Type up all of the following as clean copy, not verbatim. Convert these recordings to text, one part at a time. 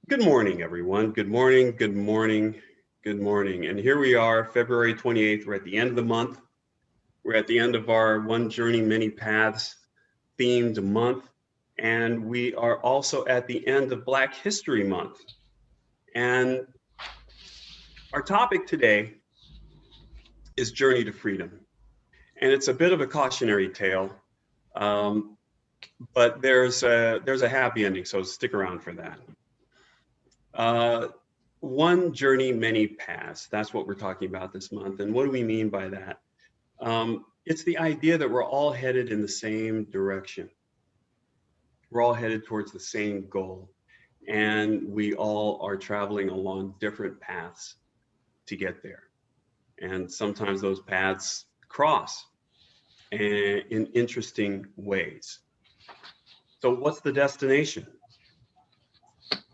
Good morning, everyone. Good morning, good morning, good morning. And here we are, February 28th. We're at the end of the month. We're at the end of our One Journey, Many Paths themed month. And we are also at the end of Black History Month. And our topic today is Journey to Freedom. And it's a bit of a cautionary tale, um, but there's a happy ending, so stick around for that. Uh, One journey, many paths. That's what we're talking about this month. And what do we mean by that? It's the idea that we're all headed in the same direction. We're all headed towards the same goal. And we all are traveling along different paths to get there. And sometimes those paths cross in interesting ways. So, what's the destination?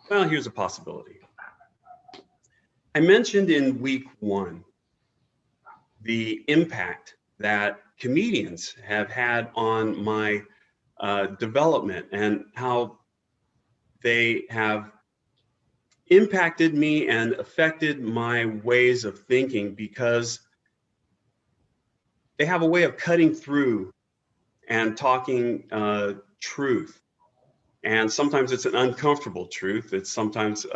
Well, here's a possibility. I mentioned in week one the impact that comedians have had on my development and how they have impacted me and affected my ways of thinking because they have a way of cutting through and talking truth. And sometimes it's an uncomfortable truth. It's sometimes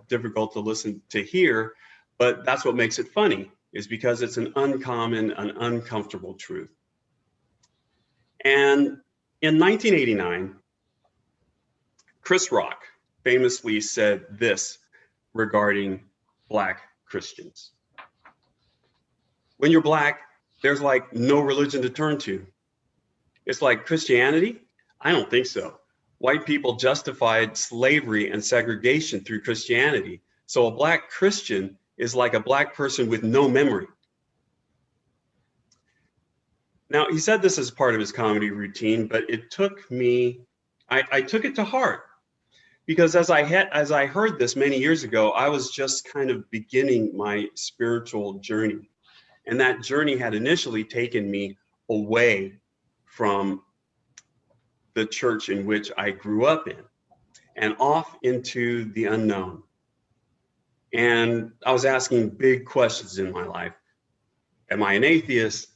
difficult to listen to hear, but that's what makes it funny, is because it's an uncommon, an uncomfortable truth. And in 1989, Chris Rock famously said this regarding Black Christians. When you're Black, there's like no religion to turn to. It's like Christianity? I don't think so. White people justified slavery and segregation through Christianity. So a Black Christian is like a Black person with no memory. Now, he said this as part of his comedy routine, but it took me, I took it to heart because as I heard this many years ago, I was just kind of beginning my spiritual journey. And that journey had initially taken me away from the church in which I grew up in and off into the unknown. And I was asking big questions in my life. Am I an atheist?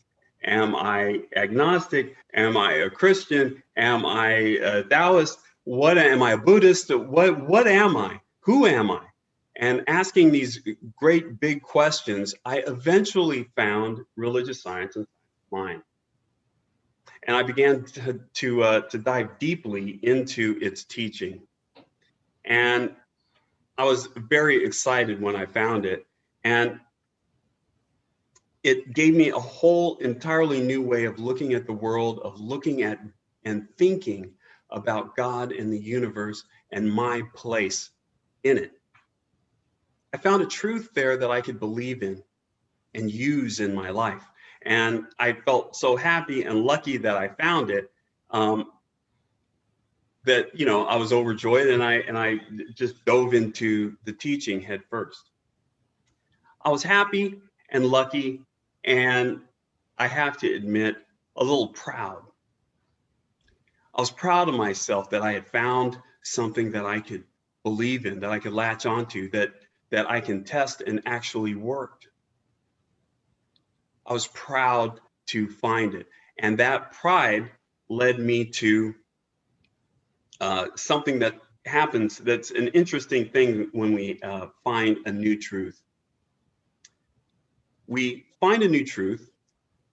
Am I agnostic? Am I a Christian? Am I a Taoist? What am I, a Buddhist? What am I? Who am I? And asking these great big questions, I eventually found religious science and mind. And I began to dive deeply into its teaching. And I was very excited when I found it. And it gave me a whole entirely new way of looking at the world, of looking at and thinking about God and the universe and my place in it. I found a truth there that I could believe in and use in my life. And I felt so happy and lucky that I found it, that I was overjoyed, and I just dove into the teaching head first. I was happy and lucky, and I have to admit, a little proud. I was proud of myself that I had found something that I could believe in, that I could latch onto, that I can test and actually worked. I was proud to find it. And that pride led me to something that happens that's an interesting thing when we find a new truth. We find a new truth,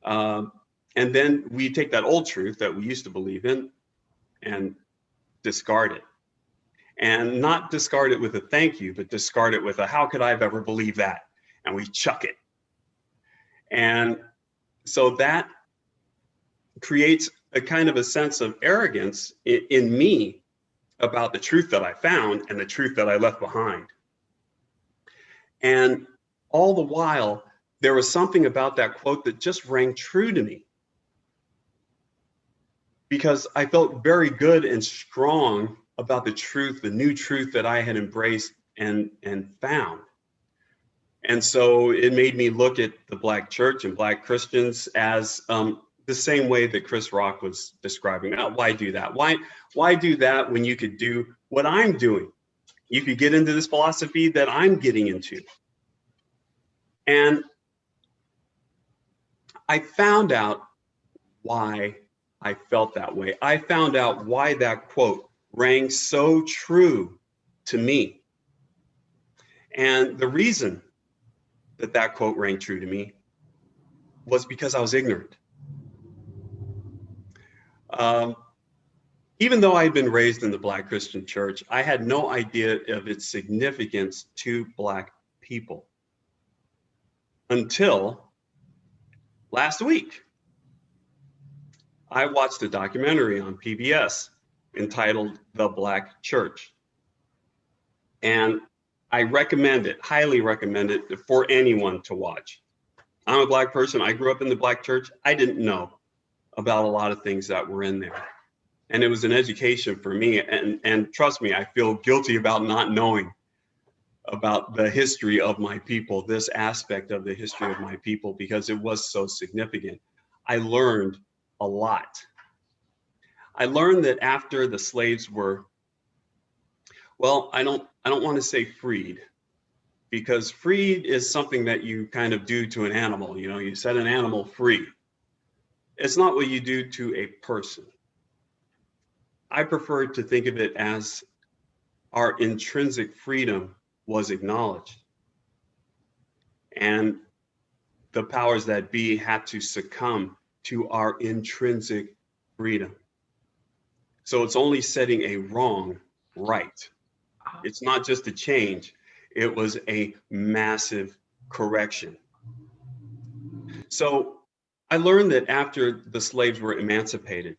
and then we take that old truth that we used to believe in and discard it. And not discard it with a thank you, but discard it with a how could I have ever believed that? And we chuck it. And so that creates a kind of a sense of arrogance in me about the truth that I found and the truth that I left behind. And all the while, there was something about that quote that just rang true to me, because I felt very good and strong about the truth, the new truth that I had embraced and found. And so it made me look at the Black church and Black Christians as the same way that Chris Rock was describing. Now, why do that? Why do that when you could do what I'm doing? You could get into this philosophy that I'm getting into. And I found out why I felt that way. I found out why that quote rang so true to me. And the reason that that quote rang true to me was because I was ignorant. Even though I had been raised in the Black Christian church, I had no idea of its significance to Black people until last week. I watched a documentary on PBS entitled The Black Church. And I recommend it, highly recommend it for anyone to watch. I'm a Black person. I grew up in the Black church. I didn't know about a lot of things that were in there. And it was an education for me. And trust me, I feel guilty about not knowing about the history of my people, this aspect of the history of my people, because it was so significant. I learned a lot. I learned that after the slaves were, well, I don't want to say freed, because freed is something that you kind of do to an animal. You know, you set an animal free. It's not what you do to a person. I prefer to think of it as our intrinsic freedom was acknowledged. And the powers that be had to succumb to our intrinsic freedom. So it's only setting a wrong right. It's not just a change, it was a massive correction. So I learned that after the slaves were emancipated,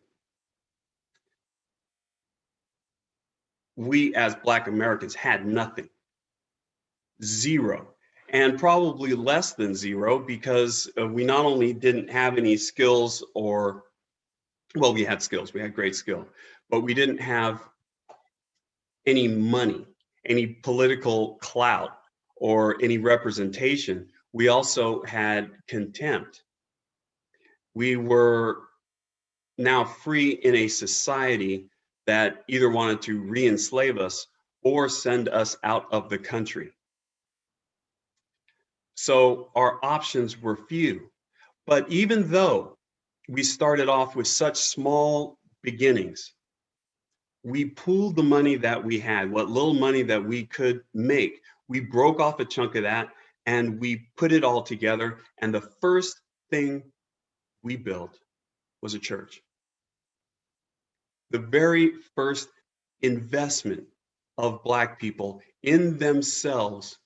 we as Black Americans had nothing, zero, and probably less than zero, because we not only didn't have any skills or, well, we had skills, we had great skill, but we didn't have any money, any political clout, or any representation. We also had contempt. We were now free in a society that either wanted to re-enslave us or send us out of the country. So our options were few. But even though we started off with such small beginnings, we pooled the money that we had, what little money that we could make. We broke off a chunk of that and we put it all together. And the first thing we built was a church. The very first investment of Black people in themselves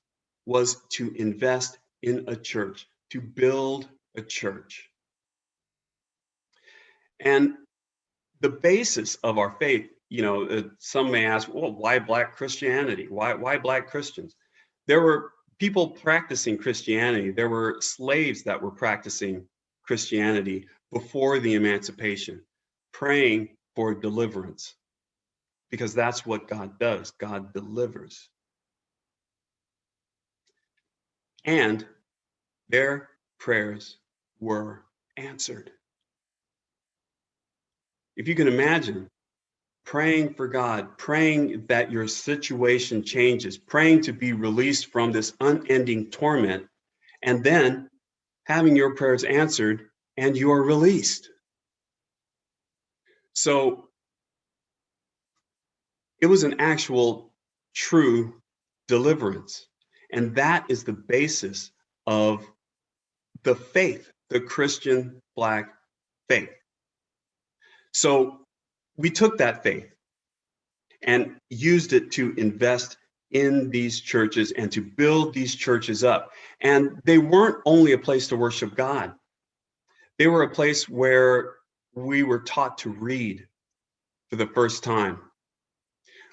was to invest in a church, to build a church. And the basis of our faith, you know, some may ask, well, why Black Christianity? Why Black Christians? There were people practicing Christianity. There were slaves that were practicing Christianity before the emancipation, praying for deliverance, because that's what God does. God delivers. And their prayers were answered. If you can imagine praying for God, praying that your situation changes, praying to be released from this unending torment, and then having your prayers answered and you are released. So it was an actual true deliverance. And that is the basis of the faith, the Christian Black faith. So we took that faith and used it to invest in these churches and to build these churches up. And they weren't only a place to worship God. They were a place where we were taught to read for the first time,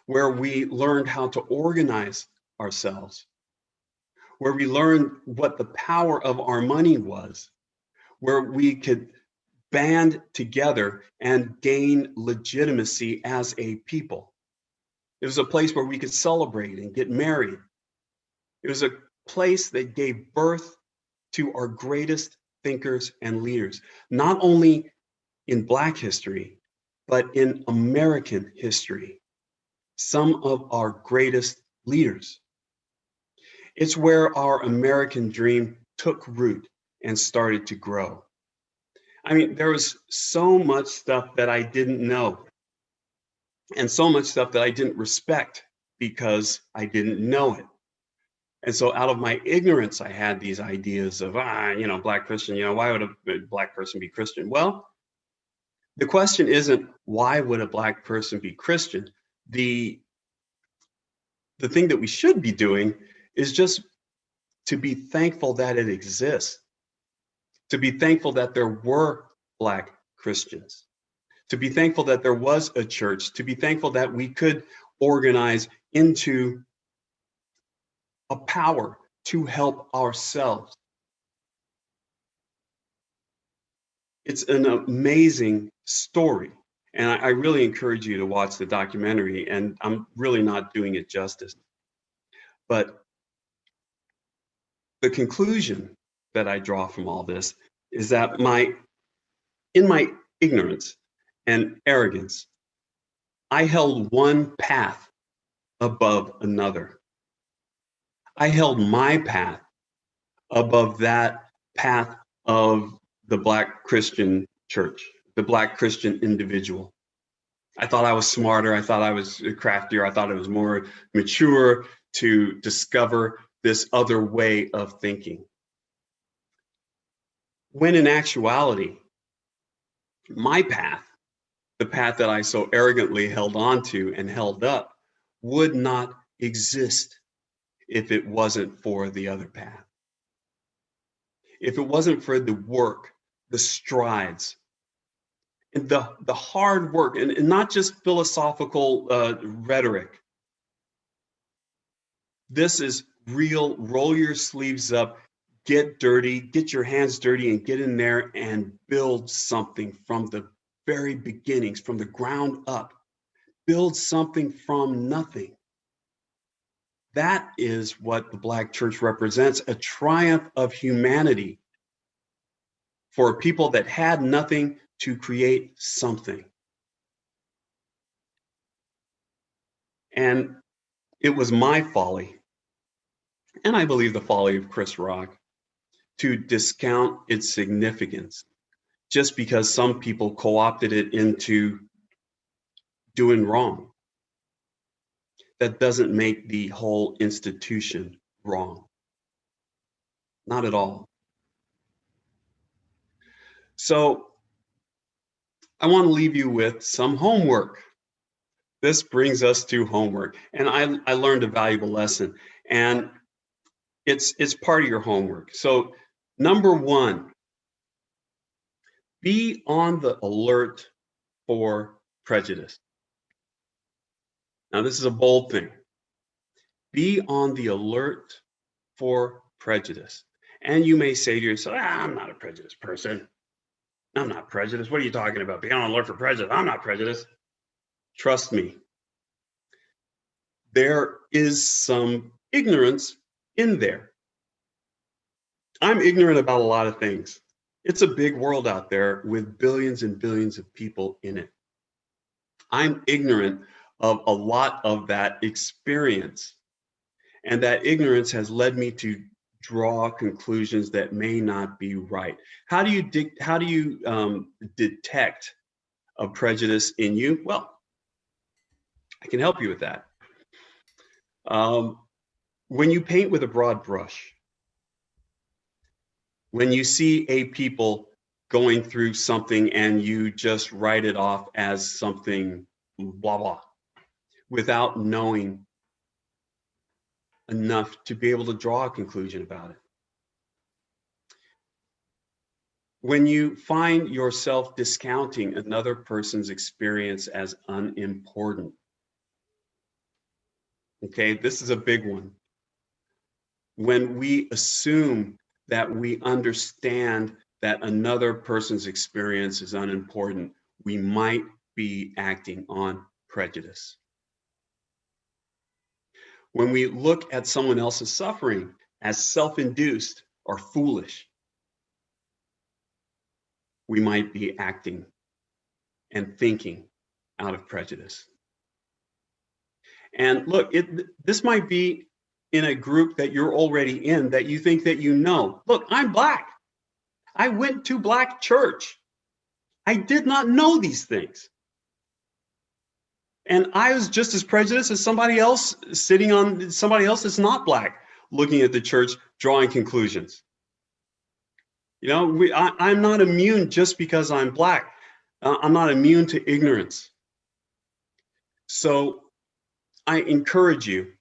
where we learned how to organize ourselves, where we learned what the power of our money was, where we could band together and gain legitimacy as a people. It was a place where we could celebrate and get married. It was a place that gave birth to our greatest thinkers and leaders, not only in Black history, but in American history. Some of our greatest leaders. It's where our American dream took root and started to grow. I mean, there was so much stuff that I didn't know, and so much stuff that I didn't respect because I didn't know it. And so out of my ignorance, I had these ideas of, Black Christian, why would a Black person be Christian? Well, the question isn't why would a Black person be Christian? The the thing that we should be doing is just to be thankful that it exists, to be thankful that there were Black Christians, to be thankful that there was a church, to be thankful that we could organize into a power to help ourselves. It's an amazing story. And I really encourage you to watch the documentary, and I'm really not doing it justice. But the conclusion that I draw from all this is that in my ignorance and arrogance, I held one path above another. I held my path above that path of the Black Christian church, the Black Christian individual. I thought I was smarter. I thought I was craftier. I thought it was more mature to discover this other way of thinking. When in actuality, my path, the path that I so arrogantly held on to and held up, would not exist if it wasn't for the other path. If it wasn't for the work, the strides, and the hard work, and not just philosophical rhetoric. This is real, roll your sleeves up, get dirty, get your hands dirty, and get in there and build something from the very beginnings, from the ground up. Build something from nothing. That is what the Black church represents, a triumph of humanity for people that had nothing to create something. And it was my folly, and I believe the folly of Chris Rock, to discount its significance just because some people co-opted it into doing wrong. That doesn't make the whole institution wrong. Not at all. So I want to leave you with some homework. This brings us to homework. And I learned a valuable lesson. And it's part of your homework. So number one, be on the alert for prejudice. Now, this is a bold thing. Be on the alert for prejudice. And you may say to yourself, I'm not a prejudiced person. I'm not prejudiced. What are you talking about? Be on alert for prejudice. I'm not prejudiced. Trust me. There is some ignorance in there. I'm ignorant about a lot of things. It's a big world out there with billions and billions of people in it. I'm ignorant of a lot of that experience. And that ignorance has led me to draw conclusions that may not be right. How do you detect a prejudice in you? Well, I can help you with that. When you paint with a broad brush, when you see a people going through something and you just write it off as something blah blah, without knowing enough to be able to draw a conclusion about it. When you find yourself discounting another person's experience as unimportant. Okay, this is a big one. When we assume that we understand that another person's experience is unimportant, we might be acting on prejudice. When we look at someone else's suffering as self-induced or foolish, we might be acting and thinking out of prejudice. And look, this might be in a group that you're already in that you think that you know. Look, I'm Black. I went to Black church. I did not know these things. And I was just as prejudiced as somebody else sitting on somebody else that's not Black, looking at the church, drawing conclusions. You know, I'm not immune just because I'm Black. I'm not immune to ignorance. So I encourage you,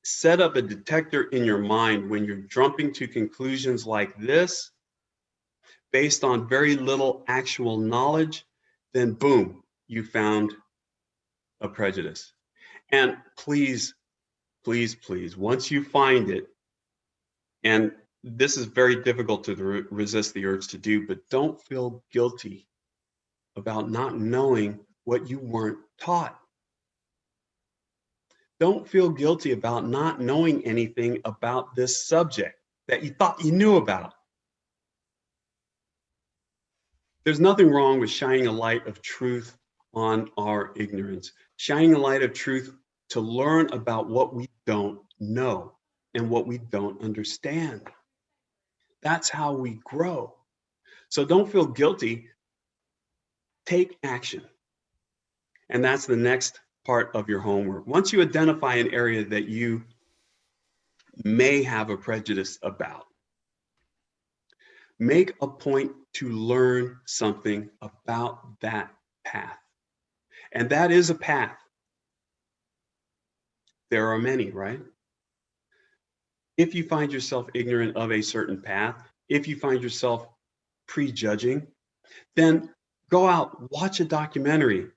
set up a detector in your mind when you're jumping to conclusions like this based on very little actual knowledge, then boom, you found a prejudice. And please, please, please, once you find it, and this is very difficult to resist the urge to do, but don't feel guilty about not knowing what you weren't taught. Don't feel guilty about not knowing anything about this subject that you thought you knew about. There's nothing wrong with shining a light of truth on our ignorance, shining a light of truth to learn about what we don't know and what we don't understand. That's how we grow. So don't feel guilty. Take action. And that's the next part of your homework. Once you identify an area that you may have a prejudice about, make a point to learn something about that path. And that is a path. There are many, right? If you find yourself ignorant of a certain path, if you find yourself prejudging, then go out, watch a documentary,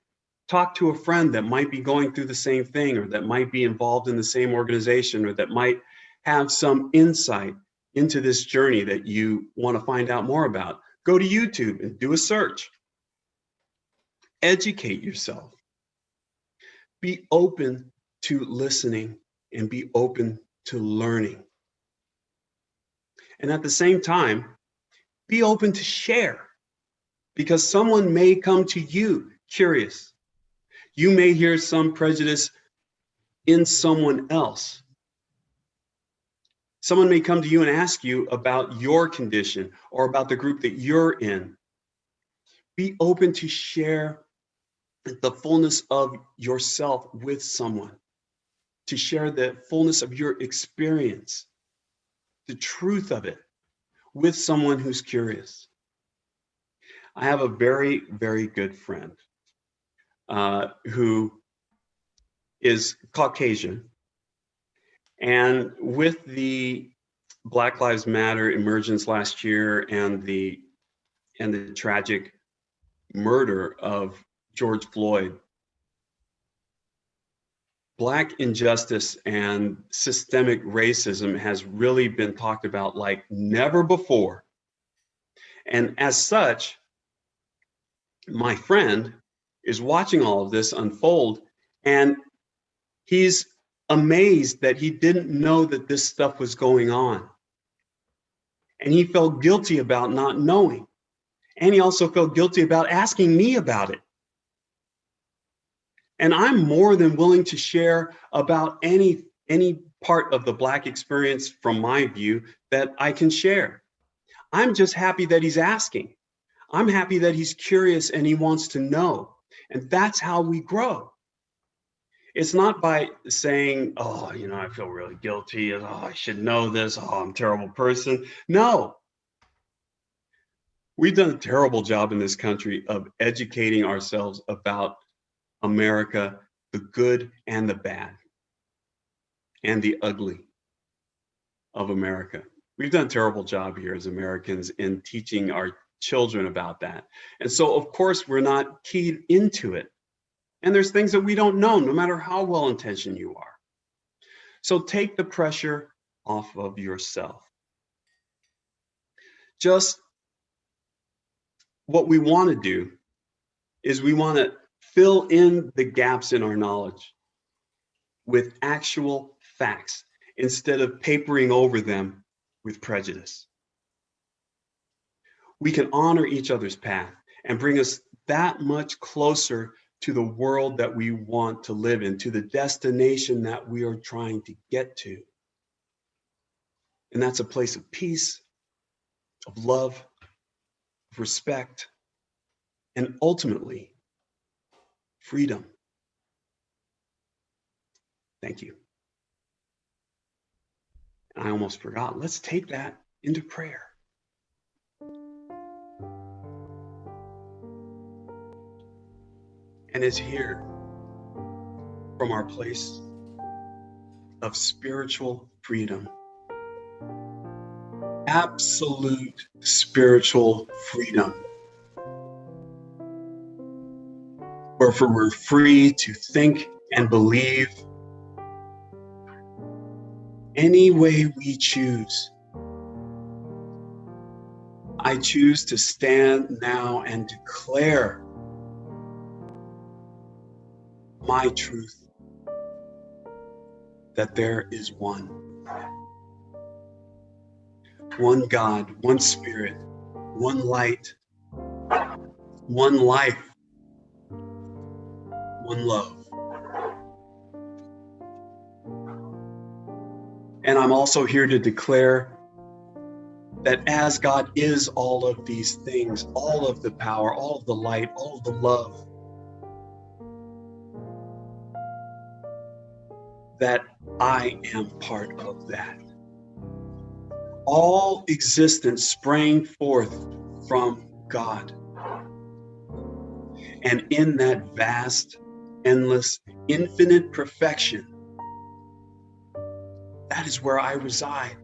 talk to a friend that might be going through the same thing, or that might be involved in the same organization, or that might have some insight into this journey that you want to find out more about. Go to YouTube and do a search. Educate yourself. Be open to listening and be open to learning. And at the same time, be open to share, because someone may come to you curious. You may hear some prejudice in someone else. Someone may come to you and ask you about your condition or about the group that you're in. Be open to share the fullness of yourself with someone, to share the fullness of your experience, the truth of it, with someone who's curious. I have a very, very good friend who is Caucasian. And with the Black Lives Matter emergence last year and the tragic murder of George Floyd, Black injustice and systemic racism has really been talked about like never before. And as such, my friend is watching all of this unfold, and he's amazed that he didn't know that this stuff was going on. And he felt guilty about not knowing. And he also felt guilty about asking me about it. And I'm more than willing to share about any part of the Black experience from my view that I can share. I'm just happy that he's asking. I'm happy that he's curious and he wants to know. And that's how we grow. It's not by saying, oh, you know, I feel really guilty. Oh, I should know this. Oh, I'm a terrible person. No. We've done a terrible job in this country of educating ourselves about America, the good and the bad, and the ugly of America. We've done a terrible job here as Americans in teaching our children about that. And so, of course, we're not keyed into it. And there's things that we don't know, no matter how well-intentioned you are. So take the pressure off of yourself. Just what we want to do is we want to fill in the gaps in our knowledge with actual facts instead of papering over them with prejudice. We can honor each other's path and bring us that much closer to the world that we want to live in, to the destination that we are trying to get to. And that's a place of peace, of love, of respect, and ultimately, freedom. Thank you. I almost forgot. Let's take that into prayer. And it's here from our place of spiritual freedom, absolute spiritual freedom, where we're free to think and believe any way we choose. I choose to stand now and declare my truth, that there is one God, one Spirit, one light, one life, one love. And I'm also here to declare that as God is all of these things, all of the power, all of the light, all of the love, that I am part of that. All existence sprang forth from God. And in that vast, endless, infinite perfection, that is where I reside.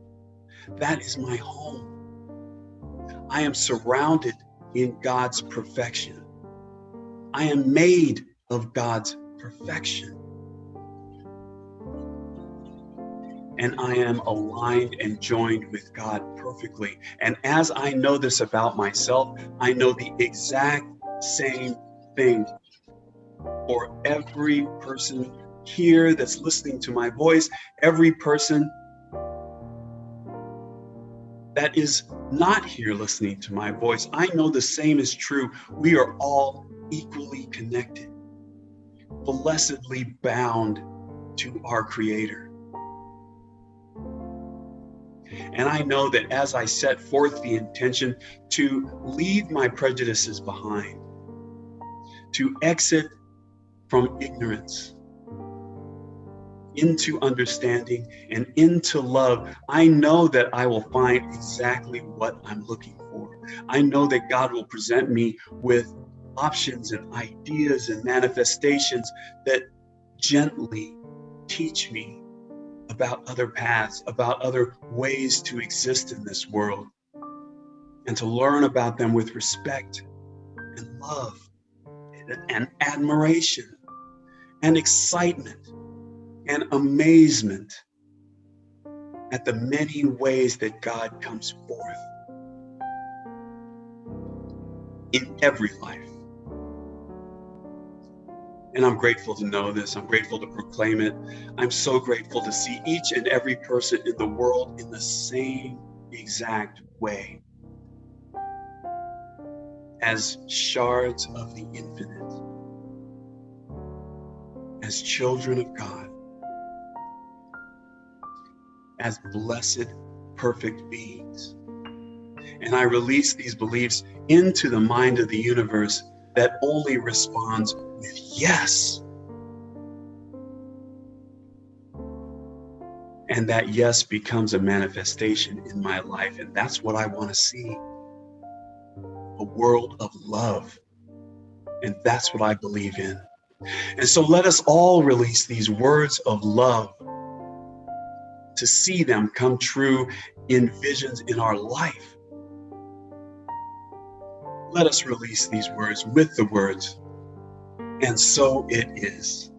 That is my home. I am surrounded in God's perfection. I am made of God's perfection. And I am aligned and joined with God perfectly. And as I know this about myself, I know the exact same thing for every person here that's listening to my voice, every person that is not here listening to my voice. I know the same is true. We are all equally connected, blessedly bound to our Creator. And I know that as I set forth the intention to leave my prejudices behind, to exit from ignorance into understanding and into love, I know that I will find exactly what I'm looking for. I know that God will present me with options and ideas and manifestations that gently teach me about other paths, about other ways to exist in this world, and to learn about them with respect and love and admiration and excitement and amazement at the many ways that God comes forth in every life. And I'm grateful to know this. I'm grateful to proclaim it. I'm so grateful to see each and every person in the world in the same exact way, as shards of the infinite, as children of God, as blessed, perfect beings. And I release these beliefs into the mind of the universe that only responds with yes. And that yes becomes a manifestation in my life. And that's what I want to see. A world of love. And that's what I believe in. And so let us all release these words of love to see them come true in visions in our life. Let us release these words with the words, and so it is.